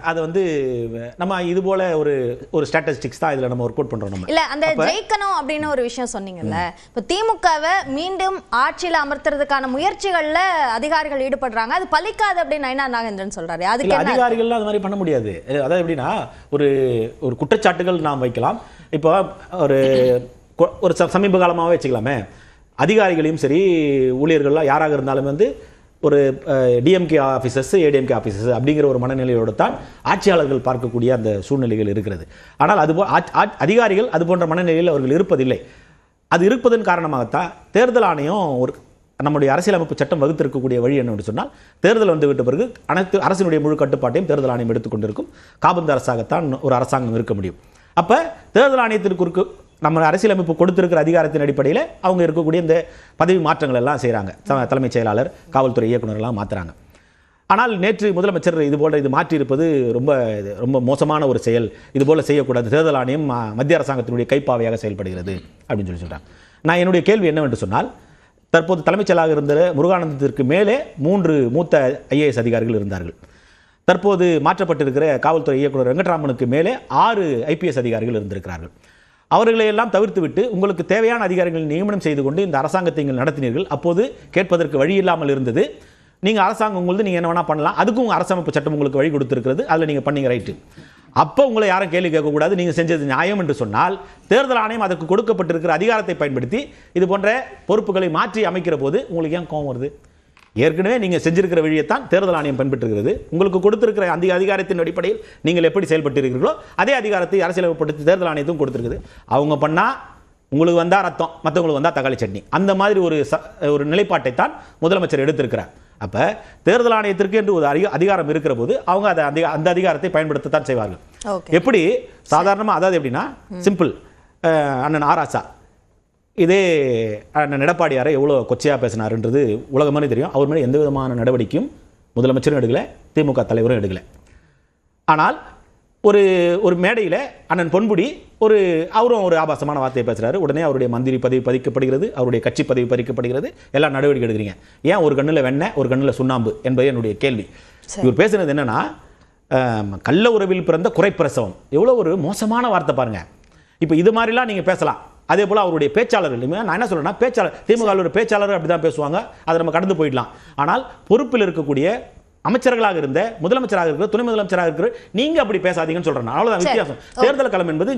அது வந்து நம்ம இது போல ஒரு ஸ்டாட்டிஸ்டிக்ஸ் தான் இதுல நம்ம ஒர்க் அவுட் பண்றோம். நம்ம இல்ல அந்த ஜெயிக்கணும் அப்படின்னு ஒரு விஷயம் சொன்னீங்கல்ல, இப்போ திமுகவை மீண்டும் ஆட்சியில் அமர்த்துறதுக்கான முயற்சிகள்ல அதிகாரிகள் ஈடுபடுறாங்க, அது பலிக்காது அப்படின்னு நயினா நாகேந்திரன் சொல்றாரு. அதுக்கு அதிகாரிகள் அது மாதிரி பண்ண முடியாது. அதாவது எப்படின்னா ஒரு குற்றச்சாட்டுகள் நாம் வைக்கலாம். இப்போ ஒரு சமீப காலமாகவே வச்சுக்கலாமே, அதிகாரிகளையும் சரி ஊழியர்கள்லாம் யாராக இருந்தாலும் வந்து ஒரு டிஎம்கே ஆஃபீஸர்ஸ் ஏடிஎம்கே ஆஃபீஸர்ஸ் அப்படிங்கிற ஒரு மனநிலையோடு தான் ஆட்சியாளர்கள் பார்க்கக்கூடிய அந்த சூழ்நிலைகள் இருக்கிறது. ஆனால் அதிகாரிகள் அது போன்ற மனநிலையில் அவர்கள் இருப்பதில்லை. அது இருப்பதன் காரணமாகத்தான் தேர்தல் ஆணையம் நம்முடைய அரசியலமைப்பு சட்டம் வகுத்திருக்கக்கூடிய வழி என்னன்னு சொன்னால், தேர்தல் வந்து விட்ட பிறகு அனைத்து அரசினுடைய முழு கட்டுப்பாட்டையும் தேர்தல் ஆணையம் எடுத்துக்கொண்டிருக்கும் காபந்து அரசாகத்தான் ஒரு அரசாங்கம் இருக்க முடியும். அப்போ தேர்தல் ஆணையத்திற்கு நம்ம அரசியலமைப்பு கொடுத்திருக்கிற அதிகாரத்தின் அடிப்படையில் அவங்க இருக்கக்கூடிய இந்த பதவி மாற்றங்கள் எல்லாம் செய்கிறாங்க. தலைமைச் செயலாளர், காவல்துறை இயக்குநர்லாம் மாற்றுறாங்க. ஆனால் நேற்று முதலமைச்சர் இது மாற்றி இருப்பது ரொம்ப ரொம்ப மோசமான ஒரு செயல். இது போல செய்யக்கூடாது, தேர்தல் ஆணையம் மத்திய அரசாங்கத்தினுடைய கைப்பாவையாக செயல்படுகிறது அப்படின்னு சொல்கிறாங்க. நான் என்னுடைய கேள்வி என்னவென்று சொன்னால், தற்போது தலைமைச் செயலாளர் இருந்த முருகானந்தத்திற்கு மேலே 3 மூத்த ஐஏஎஸ் அதிகாரிகள் இருந்தார்கள். தற்போது மாற்றப்பட்டிருக்கிற காவல்துறை இயக்குநர் வெங்கட்ராமனுக்கு மேலே 6 ஐபிஎஸ் அதிகாரிகள் இருந்திருக்கிறார்கள். அவர்களையெல்லாம் தவிர்த்துவிட்டு உங்களுக்கு தேவையான அதிகாரிகள் நியமனம் செய்து கொண்டு இந்த அரசாங்கத்தை நீங்கள் நடத்தினீர்கள். அப்போது கேட்பதற்கு வழி இல்லாமல் இருந்தது. நீங்கள் அரசாங்கம் உங்களுக்கு நீங்கள் என்ன வேணால் பண்ணலாம், அதுக்கும் அரசமைப்பு சட்டம் உங்களுக்கு வழி கொடுத்துருக்கிறது, அதில் நீங்கள் பண்ணீங்க ரைட்டு. அப்போ உங்களை யாரும் கேள்வி கேட்கக்கூடாது, நீங்கள் செஞ்சது நியாயம் என்று சொன்னால் தேர்தல் ஆணையம் அதற்கு கொடுக்கப்பட்டிருக்கிற அதிகாரத்தை பயன்படுத்தி இது போன்ற பொறுப்புகளை மாற்றி அமைக்கிற போது உங்களுக்கு ஏன் கோபம் வருது? ஏற்கனவே நீங்கள் செஞ்சிருக்கிற வழியைத்தான் தேர்தல் ஆணையம் பின்பற்றுகிறது. உங்களுக்கு கொடுத்திருக்கிற அந்த அதிகாரத்தின் அடிப்படையில் நீங்கள் எப்படி செயல்பட்டு இருக்கிறீர்களோ அதே அதிகாரத்தை அரசியலமைப்படுத்தி தேர்தல் ஆணையத்தும் கொடுத்திருக்குது. அவங்க பண்ணால் உங்களுக்கு வந்தால் ரத்தம், மற்றவங்களுக்கு வந்தால் தக்காளி சட்னி, அந்த மாதிரி ஒரு நிலைப்பாட்டை தான் முதலமைச்சர் எடுத்திருக்கிறார். அப்போ தேர்தல் ஆணையத்திற்கு என்று ஒரு அதிகாரம் இருக்கிற போது அவங்க அந்த அதிகாரத்தை பயன்படுத்தத்தான் செய்வார்கள். எப்படி சாதாரணமாக, அதாவது எப்படின்னா சிம்பிள், அண்ணன் ஆராசா இதே அண்ணன் எடப்பாடியாரை எவ்வளோ கொச்சையாக பேசினார்ன்றது உலகமே தெரியும். அவர் மேலே எந்த விதமான நடவடிக்கையும் முதலமைச்சரும் எடுக்கலை, திமுக தலைவரும் எடுக்கலை. ஆனால் ஒரு மேடையில் அண்ணன் பொன்முடி அவரும் ஒரு ஆபாசமான வார்த்தையை பேசுகிறாரு. உடனே அவருடைய மந்திரி பதவி பறிக்கப்படுகிறது, அவருடைய கட்சி பதவி பறிக்கப்படுகிறது, எல்லாம் நடவடிக்கை எடுக்கிறீங்க. ஏன் ஒரு கண்ணில் வெண்ணெய் ஒரு கண்ணில் சுண்ணாம்பு என்பது என்னுடைய கேள்வி. இவர் பேசுனது என்னன்னா, கள்ள உறவில் பிறந்த குறைப்பிரசவம், எவ்வளோ ஒரு மோசமான வார்த்தை பாருங்க. இப்போ இது மாதிரிலாம் நீங்கள் பேசலாம். அதே போல் அவருடைய பேச்சாளர்கள், நான் என்ன சொல்கிறேன்னா, திமுக பேச்சாளர் அப்படி தான் பேசுவாங்க, அதை நம்ம கடந்து போயிடலாம். ஆனால் பொறுப்பில் இருக்கக்கூடிய அமைச்சர்களாக இருந்த முதலமைச்சராக இருக்கிற துணை முதலமைச்சராக இருக்கிற நீங்க அப்படி பேசாதீங்கன்னு சொல்றேன். அவ்வளவுதான் வித்தியாசம். தேர்தல் களம் என்பது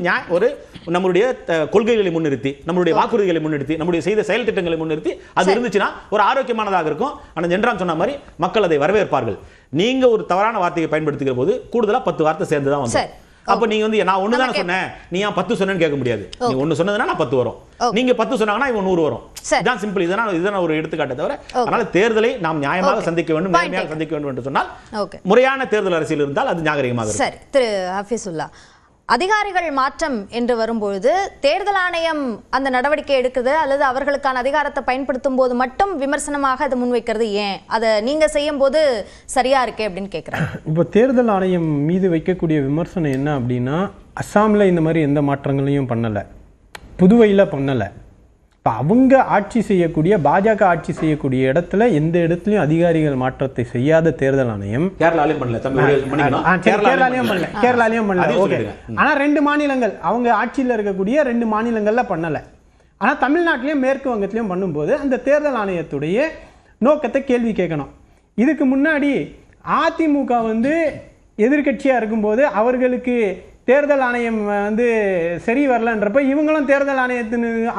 நம்மளுடைய கொள்கைகளை முன்னிறுத்தி, நம்மளுடைய வாக்குறுதிகளை முன்னிறுத்தி, நம்முடைய செய்த செயல் திட்டங்களை முன்னிறுத்தி அது இருந்துச்சுன்னா ஒரு ஆரோக்கியமானதாக இருக்கும். ஆனால் என்றான் சொன்ன மாதிரி மக்கள் அதை வரவேற்பார்கள். நீங்க ஒரு தவறான வார்த்தையை பயன்படுத்துகிற போது கூடுதலா 10 வார்த்தை சேர்ந்து தான் வந்து. அப்ப நீங்க வந்து நான் ஒண்ணு தானே சொன்னேன், நீ ஏன் 10 சொன்னேன்னு கேட்க முடியாது. நீ ஒண்ணு சொன்னதுனா நான் 10 வரும், நீங்க 10 சொன்னாங்கன்னா இவன் 100 வரும். இதான் சிம்பிள். இதனால ஒரு எடுத்துக்காட்டு தவிர, அதனால தேர்தலை நாம் நியாயமாக சந்திக்க வேண்டும், நேர்மையாக சந்திக்க வேண்டும் என்று சொன்னால் முறையான தேர்தல் அரசியல் இருந்தால் அது நாகரிகமாக இருக்கும். சரி திரு ஹஃபீசுல்லா, அதிகாரிகள் மாற்றம் என்று வரும்பொழுது தேர்தல் ஆணையம் அந்த நடவடிக்கை எடுக்குது அல்லது அவர்களுக்கான அதிகாரத்தை பயன்படுத்தும் போது மட்டும் விமர்சனமாக அதை முன்வைக்கிறது ஏன்? அதை நீங்க செய்யும் போது சரியா இருக்கே அப்படின்னு கேட்குறாங்க. இப்போ தேர்தல் ஆணையம் மீது வைக்கக்கூடிய விமர்சனம் என்ன அப்படின்னா, அஸ்ஸாமில் இந்த மாதிரி எந்த மாற்றங்களையும் பண்ணலை, புதுவையில் பண்ணலை. இப்போ அவங்க ஆட்சி செய்யக்கூடிய, பாஜக ஆட்சி செய்யக்கூடிய இடத்துல எந்த இடத்துலையும் அதிகாரிகள் மாற்றத்தை செய்யாத தேர்தல் ஆணையம் கேரளாலையும் பண்ணல. ஓகே, ஆனால் 2 மாநிலங்கள் அவங்க ஆட்சியில் இருக்கக்கூடிய 2 மாநிலங்கள்ல பண்ணலை. ஆனால் தமிழ்நாட்டிலையும் மேற்கு வங்கத்திலையும் பண்ணும்போது அந்த தேர்தல் ஆணையத்துடைய நோக்கத்தை கேள்வி கேட்கணும். இதுக்கு முன்னாடி அதிமுக வந்து எதிர்கட்சியாக இருக்கும்போது அவர்களுக்கு தேர்தல் ஆணையம் வந்து சரி வரலன்றப்ப இவங்களும் தேர்தல்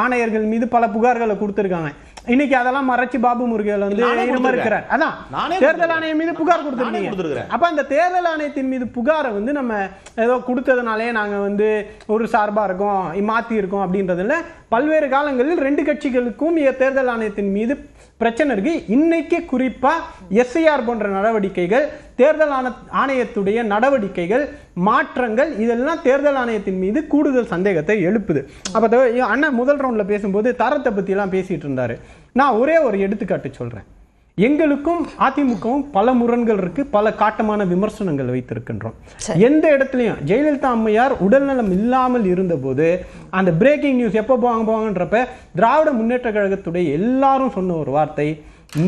ஆணையர்கள் மீது பல புகார்களை கொடுத்துருக்காங்க. இன்னைக்கு அதெல்லாம் மறைச்சு பாபு முருகேல் வந்து இருக்கிறார். அதான் தேர்தல் ஆணையம் மீது புகார் கொடுத்துருக்கீங்க. அப்ப அந்த தேர்தல் ஆணையத்தின் மீது புகாரை வந்து நம்ம ஏதோ கொடுத்ததுனாலே நாங்க வந்து ஒரு சார்பா இருக்கோம், மாத்தி இருக்கோம் அப்படின்றதுல பல்வேறு காலங்களில் 2 கட்சிகளுக்கும் தேர்தல் ஆணையத்தின் மீது பிரச்சனை இருக்கு. இன்னைக்கு குறிப்பா எஸ்ஐஆர் போன்ற நடவடிக்கைகள், தேர்தல் ஆணையத்துடைய நடவடிக்கைகள், மாற்றங்கள், இதெல்லாம் தேர்தல் ஆணையத்தின் மீது கூடுதல் சந்தேகத்தை எழுப்புது. அப்போ அண்ணன் முதல் ரவுண்ட்ல பேசும்போது தரத்தை பத்தி எல்லாம் பேசிட்டு இருந்தாரு. நான் ஒரே ஒரு எடுத்துக்காட்டு சொல்றேன். எங்களுக்கும் அதிமுகவும் பல முரண்கள் இருக்கு, பல காட்டமான விமர்சனங்கள் வைத்திருக்கின்றோம். எந்த இடத்துலையும் ஜெயலலிதா அம்மையார் உடல்நலம் இல்லாமல் இருந்தபோது அந்த பிரேக்கிங் நியூஸ் எப்போ போவாங்கன்றப்ப திராவிட முன்னேற்ற கழகத்துடைய எல்லாரும் சொன்ன ஒரு வார்த்தை,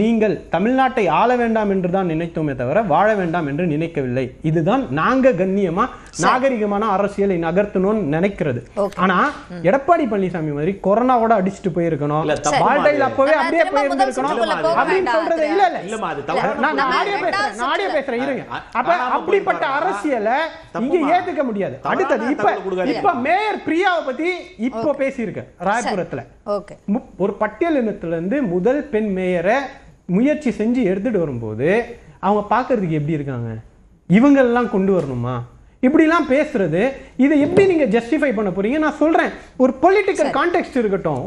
நீங்கள் தமிழ்நாட்டை ஆள வேண்டாம் என்று தான் நினைத்தோமே தவிர வாழ வேண்டாம் என்று நினைக்கவில்லை. இதுதான் நாங்க கண்ணியமா நாகரிகமான அரசியலை நகர்த்தணும்னு நினைக்கிறது. ஆனா எடப்பாடி பழனிசாமி மாதிரி கொரோனாவோட அடிச்சுட்டு போயிருக்கணும், வாழ்க்கையில் அப்பவே அப்படியே போயிருந்திருக்கணும் அப்படின்னு சொல்றது இல்ல நான் நாடிய பேசுறேன் இருங்க. அப்ப அப்படிப்பட்ட அரசியலை இங்க ஏத்துக்க முடியாது. அடுத்தது இப்ப மேயர் பிரியாவை பத்தி இப்போ பேசியிருக்க ராயபுரத்துல ஒரு பட்டியலினத்துல இருந்து முதல் பெண் மேயரை முயற்சி செஞ்சு எடுத்துட்டு வரும்போது அவங்க பாக்குறதுக்கு எப்படி இருக்காங்க? இவங்கெல்லாம் கொண்டு வரணுமா? இப்படிலாம் பேசுறது, இதை எப்படி நீங்க ஜஸ்டிஃபை பண்ண போறீங்க? நான் சொல்றேன், ஒரு பொலிட்டிக்கல் கான்டெக்ஸ்ட் இருக்கட்டும்,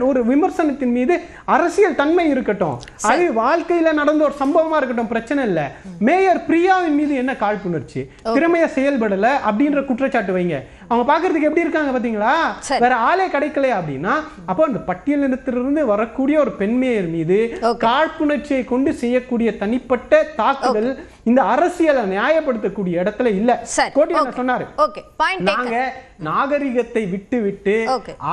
ஒரு விமர்சனத்தின் மீது அரசியல் தன்மை இருக்கட்டும், அது வாழ்க்கையில நடந்த ஒரு சம்பவமா இருக்கட்டும், பிரச்சனை இல்ல. மேயர் பிரியாவின் மீது என்ன காழ்ப்புணர்ச்சி, திறமையா செயல்படல அப்படின்ற குற்றச்சாட்டு வைங்க. அவங்க பாக்குறதுக்கு எப்படி இருக்காங்க பாத்தீங்களா? வேற ஆளே கிடைக்கல அப்படின்னா அப்போ அந்த பட்டியலினத்திலிருந்து வரக்கூடிய ஒரு பெண் மேயர் மீது காழ்ப்புணர்ச்சியை கொண்டு செய்யக்கூடிய தனிப்பட்ட தாக்குதல் இந்த அரசியலை நியாயப்படுத்தக்கூடிய இடத்துல இல்ல. கோட்டி என்ன சொன்னாரு, நாங்க நாகரிகத்தை விட்டு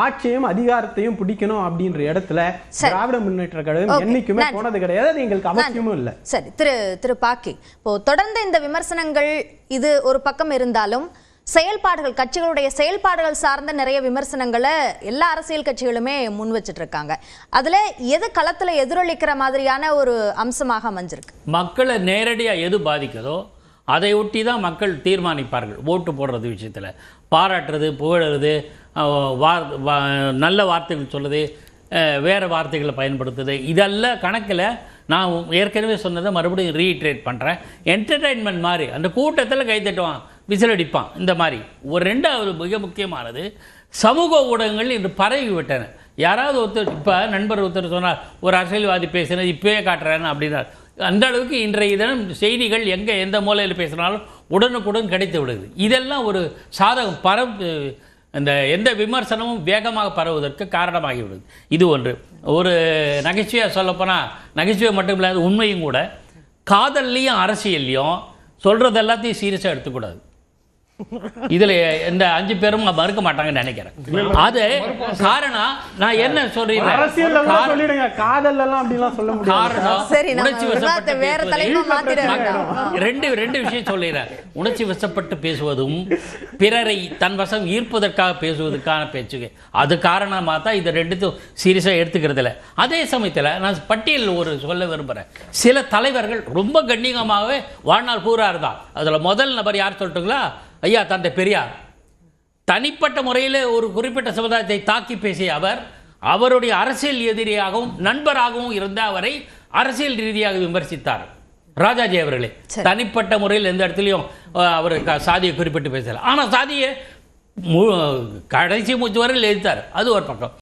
ஆட்சியும் அதிகாரத்தையும் பிடிக்கணும் அப்படின்ற இடத்துல திராவிட முன்னேற்ற கழகம் என்னைக்குமே போனது கிடையாது, அது எங்களுக்கு அவசியமும் இல்ல. சரி, திரு பாக்கி, இப்போ தொடர்ந்து இந்த விமர்சனங்கள் இது ஒரு பக்கம் இருந்தாலும் செயல்பாடுகள், கட்சிகளுடைய செயல்பாடுகள் சார்ந்த நிறைய விமர்சனங்களை எல்லா அரசியல் கட்சிகளுமே முன் வச்சிட்டு இருக்காங்க. அதுல எது களத்துல எதிரொலிக்கிற மாதிரியான ஒரு அம்சமாக அமைஞ்சிருக்கு? மக்களை நேரடியா எது பாதிக்குதோ அதை ஒட்டி தான் மக்கள் தீர்மானிப்பார்கள். ஓட்டு போடுறது விஷயத்தில் பாராட்டுறது, புகழறது, நல்ல வார்த்தைகள் சொல்லுது, வேறு வார்த்தைகளை பயன்படுத்துது, இதெல்லாம் கணக்கில் நான் ஏற்கனவே சொன்னதை மறுபடியும் ரீட்ரேட் பண்ணுறேன். என்டர்டெயின்மெண்ட் மாதிரி அந்த கூட்டத்தில் கைத்தட்டுவான், விசில் அடிப்பான், இந்த மாதிரி. ஒரு ரெண்டாவது மிக முக்கியமானது, சமூக ஊடகங்கள் இன்று பரவி விட்டன. யாராவது ஒருத்தர், இப்போ நண்பர் ஒருத்தர் சொன்னார், ஒரு அரசியல்வாதி பேசுனது இப்போயே காட்டுறேன்னு அப்படின்னார். அந்த அளவுக்கு இன்றைய தினம் செய்திகள் எங்கே எந்த மூலையில் பேசினாலும் உடனுக்குடன் கிடைத்து விடுது. இதெல்லாம் ஒரு சாதகம், இந்த எந்த விமர்சனமும் வேகமாக பரவுவதற்கு காரணமாகிவிடுது. இது ஒன்று. ஒரு நகைச்சுவையாக சொல்லப்போனால், நகைச்சுவை மட்டும் இல்லாத உண்மையும் கூட, காதல்லையும் அரசியல்லையும் சொல்கிறது எல்லாத்தையும் சீரியஸாக எடுத்துக்கூடாது. இதுல இந்த 5 பேரும் மறுக்க மாட்டாங்கன்னு நினைக்கிறேன். அது காரணம் நான் என்ன சொல்றேன், ரெண்டு விஷயம் சொல்லிடுறேன். உணர்ச்சி வசப்பட்டு பேசுவதும் பிறரை தன் வசம் ஈர்ப்பதற்காக பேசுவதற்கான பேச்சுக்கு அது காரணமாக தான் இதை ரெண்டுத்தையும் சீரியஸா எடுத்துக்கிறது இல்லை. அதே சமயத்தில் நான் பட்டியல் ஒரு சொல்ல விரும்புகிறேன். சில தலைவர்கள் ரொம்ப கண்ணியமாகவே வாழ்நாள் பூரா இருந்தார். அதுல முதல் நபர் யார் சொல்லட்டுங்களா? ஐயா தந்தை பெரியார். தனிப்பட்ட முறையில் ஒரு குறிப்பிட்ட சமுதாயத்தை தாக்கி பேசிய அவர், அவருடைய அரசியல் எதிரியாகவும் நண்பராகவும் இருந்த அவரை அரசியல் ரீதியாக விமர்சித்தார். ராஜாஜி அவர்களே தனிப்பட்ட முறையில் எந்த இடத்துலையும் அவர் சாதியை குறிப்பிட்டு பேசல, ஆனால் சாதியை கடைசி மூச்சு வரையில் எதிர்த்தார். அது ஒரு பக்கம்.